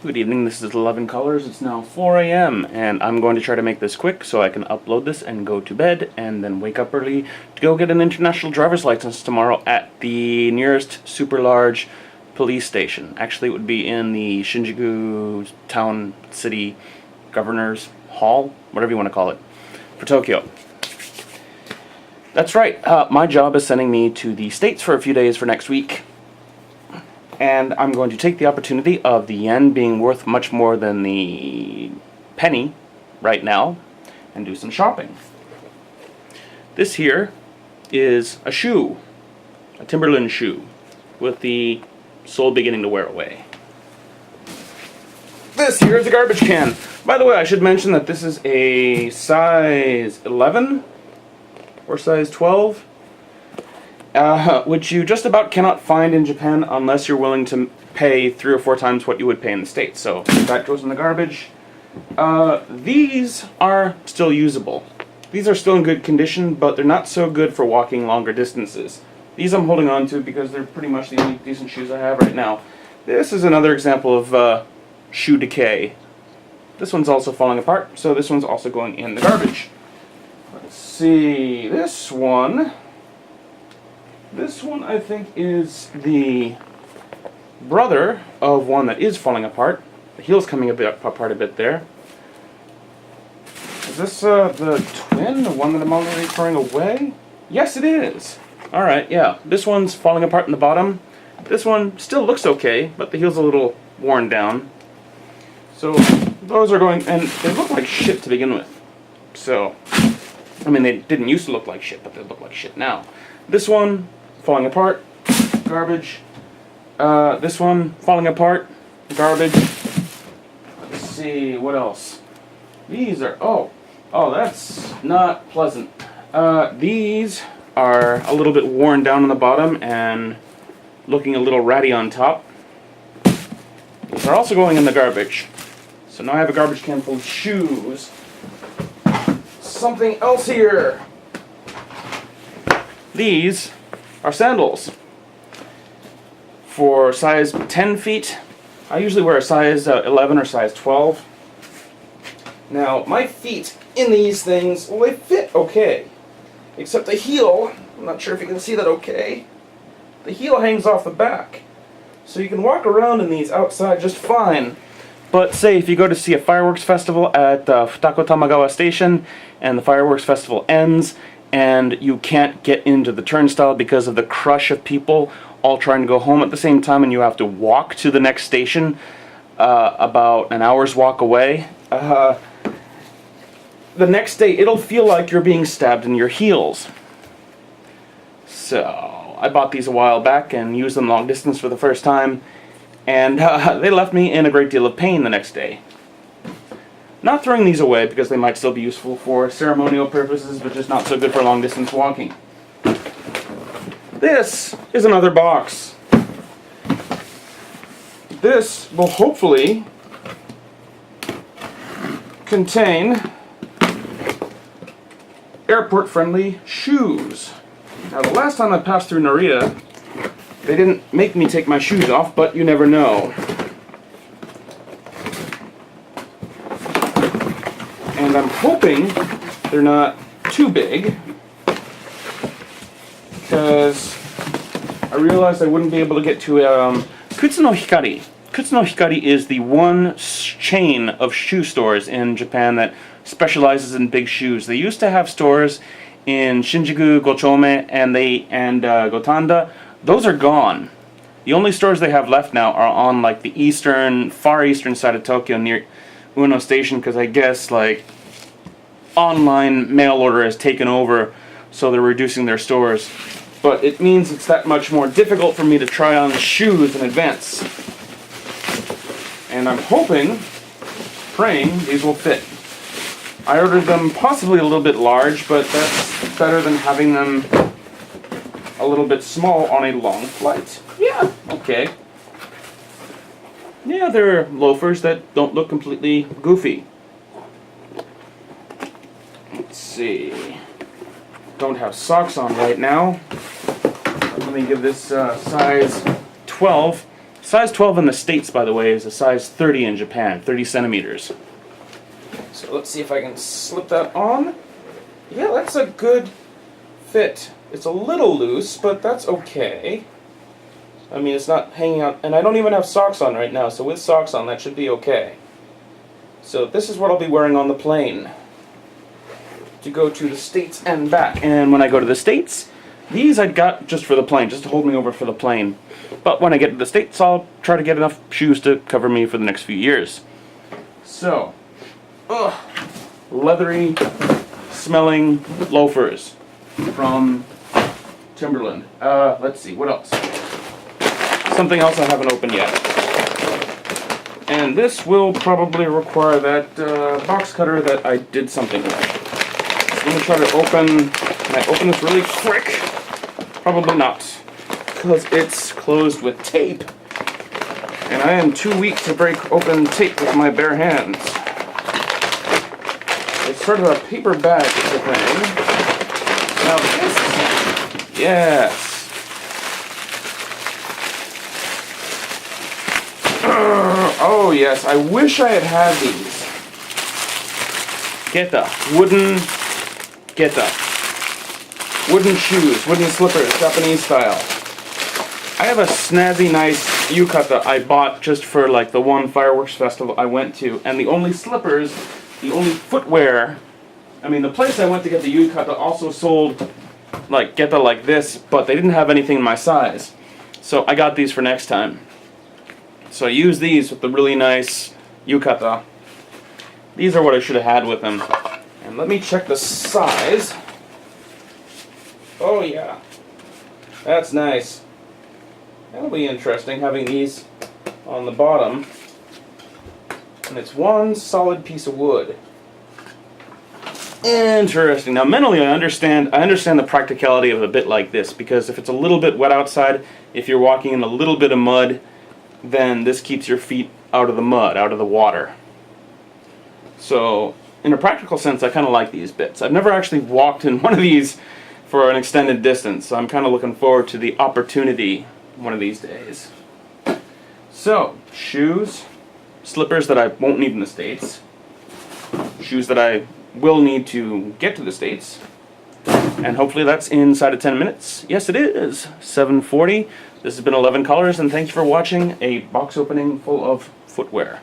Good evening, this is 11 Colors. It's now 4 a.m. and I'm going to try to make this quick so I can upload this and go to bed and then wake up early to go get an international driver's license tomorrow at the nearest super large police station. Actually, it would be in the Shinjuku Town City Governor's Hall, whatever you want to call it, for Tokyo. That's right, my job is sending me to the States for a few days for next week. And I'm going to take the opportunity of the yen being worth much more than the penny right now and do some shopping. This here is a shoe, a Timberland shoe, with the sole beginning to wear away. This here is a garbage can. By the way, I should mention that this is a size 11 or size 12. Which you just about cannot find in Japan unless you're willing to pay 3 or 4 times what you would pay in the States. So that goes in the garbage. These are still usable. These are still in good condition, but they're not so good for walking longer distances. These I'm holding on to because they're pretty much the only decent shoes I have right now. This is another example of shoe decay. This one's also falling apart, so this one's also going in the garbage. Let's see, this one I think is the brother of one that is falling apart. The heel's coming apart a bit there. Is this the twin, the one that I'm already throwing away? Yes, it is. Alright, yeah. This one's falling apart in the bottom. This one still looks okay, but the heel's a little worn down. So those are going, and they look like shit to begin with. So, I mean, they didn't used to look like shit, but they look like shit now. This one falling apart, garbage. This one falling apart, garbage. Let's see, what else? These are, oh, that's not pleasant. These are a little bit worn down on the bottom and looking a little ratty on top. These are also going in the garbage. So now I have a garbage can full of shoes. Something else here. These are sandals for size 10 feet. I usually wear a size 11 or size 12. Now, my feet in these things, well, they fit okay. Except the heel, I'm not sure if you can see that okay. The heel hangs off the back. So you can walk around in these outside just fine. But say if you go to see a fireworks festival at Futako Tamagawa Station and the fireworks festival ends, and you can't get into the turnstile because of the crush of people all trying to go home at the same time, and you have to walk to the next station about an hour's walk away. The next day, it'll feel like you're being stabbed in your heels. So, I bought these a while back and used them long distance for the first time, and they left me in a great deal of pain the next day. Not throwing these away because they might still be useful for ceremonial purposes, but just not so good for long distance walking. This is another box. This will hopefully contain airport-friendly shoes. Now, the last time I passed through Narita, they didn't make me take my shoes off, but you never know. And I'm hoping they're not too big, because I realized I wouldn't be able to get to靴のHikari.靴のHikari is the one chain of shoe stores in Japan that specializes in big shoes. They used to have stores in Shinjuku, Gochome, and Gotanda. Those are gone. The only stores they have left now are on like the far eastern side of Tokyo near Ueno Station, because I guess like online mail order has taken over, so they're reducing their stores. But it means it's that much more difficult for me to try on shoes in advance. And I'm hoping, praying, these will fit. I ordered them possibly a little bit large, but that's better than having them a little bit small on a long flight. Yeah, okay. Yeah, they're loafers that don't look completely goofy. Let's see. Don't have socks on right now. Let me give this size 12 Size 12 in the States, by the way, is a size 30 in Japan, 30 centimeters. So let's see if I can slip that on. Yeah, that's a good fit. It's a little loose, but that's okay. I mean, it's not hanging out, and I don't even have socks on right now, so with socks on, that should be okay. So this is what I'll be wearing on the plane to go to the States and back. And when I go to the States, these I got just for the plane, just to hold me over for the plane. But when I get to the States, I'll try to get enough shoes to cover me for the next few years. So, leathery smelling loafers from Timberland. Let's see, what else? Something else I haven't opened yet. And this will probably require that box cutter that I did something with. I'm going to try to open. Can I open this really quick? Probably not, because it's closed with tape. And I am too weak to break open tape with my bare hands. It's sort of a paper bag, the thing. Now this, yes. Oh yes, I wish I had had these. Wooden shoes, wooden slippers, Japanese style. I have a snazzy nice yukata I bought just for like the one fireworks festival I went to, and the only slippers, the only footwear, I mean the place I went to get the yukata also sold like geta like this, but they didn't have anything in my size. So I got these for next time. So I use these with the really nice yukata. These are what I should have had with them. And let me check the size. Oh yeah, that's nice. That'll be interesting having these on the bottom. And it's one solid piece of wood. Interesting. Now mentally I understand the practicality of a bit like this, because if it's a little bit wet outside, if you're walking in a little bit of mud, then this keeps your feet out of the mud, out of the water. So in a practical sense, I kind of like these bits. I've never actually walked in one of these for an extended distance, so I'm kind of looking forward to the opportunity one of these days. So, shoes, slippers that I won't need in the States, shoes that I will need to get to the States, and hopefully that's inside of 10 minutes. Yes, it is 7:40. This has been 11 Colors, and thank you for watching a box opening full of footwear.